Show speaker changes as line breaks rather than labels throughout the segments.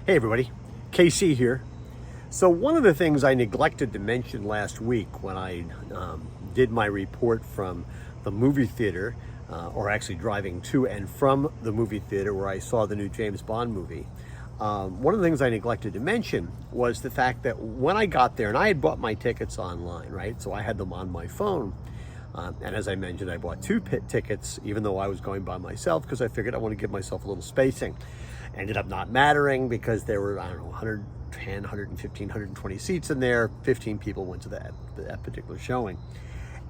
Hey everybody, KC here. So one of the things I neglected to mention last week when I did my report from the movie theater, or actually driving to and from the movie theater where I saw the new James Bond movie, one of the things I neglected to mention was the fact that when I got there, and I had bought my tickets online, right? So I had them on my phone. And as I mentioned, I bought two tickets, even though I was going by myself, because I figured I want to give myself a little spacing. Ended up not mattering because there were, 110, 115, 120 seats in there. 15 people went to that particular showing.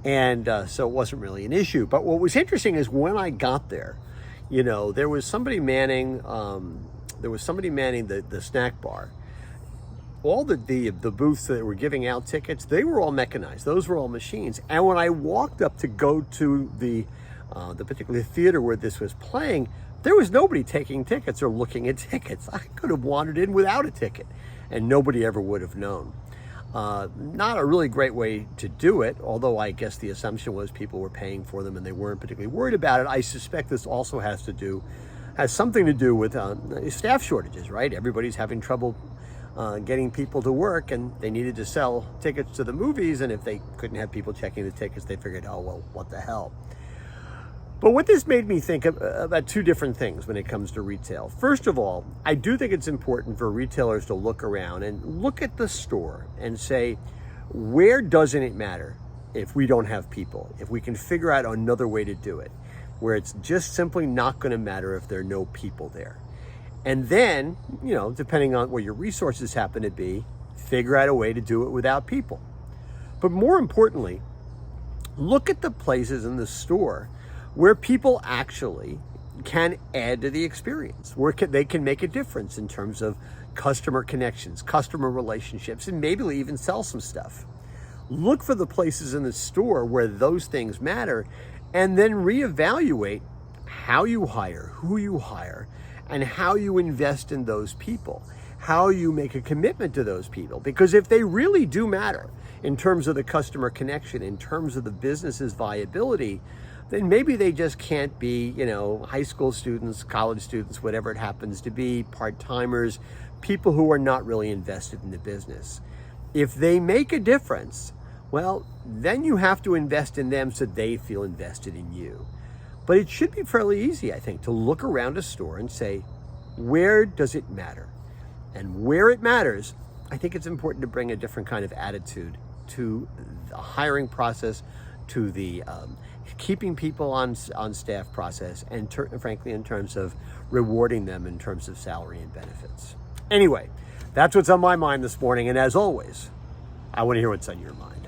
And so it wasn't really an issue. But what was interesting is when I got there, there was somebody manning, the snack bar. All the booths that were giving out tickets, they were all mechanized. Those were all machines. And when I walked up to go to the particular theater where this was playing, there was nobody taking tickets or looking at tickets. I could have wandered in without a ticket, and nobody ever would have known. Not a really great way to do it, although I guess the assumption was people were paying for them and they weren't particularly worried about it. I suspect this also has something to do with staff shortages, right? Everybody's having trouble getting people to work, and they needed to sell tickets to the movies, and if they couldn't have people checking the tickets, they figured, oh, well, what the hell. But what this made me think about two different things when it comes to retail. First of all, I do think it's important for retailers to look around and look at the store and say, where doesn't it matter if we don't have people? If we can figure out another way to do it, where it's just simply not going to matter if there are no people there. And then, depending on what your resources happen to be, figure out a way to do it without people. But more importantly, look at the places in the store where people actually can add to the experience, where they can make a difference in terms of customer connections, customer relationships, and maybe even sell some stuff. Look for the places in the store where those things matter, and then reevaluate how you hire, who you hire, and how you invest in those people, how you make a commitment to those people. Because if they really do matter in terms of the customer connection, in terms of the business's viability, then maybe they just can't be, high school students, college students, whatever it happens to be, part-timers, people who are not really invested in the business. If they make a difference, well, then you have to invest in them so they feel invested in you. But it should be fairly easy, I think, to look around a store and say, where does it matter? And where it matters, I think it's important to bring a different kind of attitude to the hiring process, to the keeping people on staff process, and frankly, in terms of rewarding them in terms of salary and benefits. Anyway, that's what's on my mind this morning. And as always, I want to hear what's on your mind.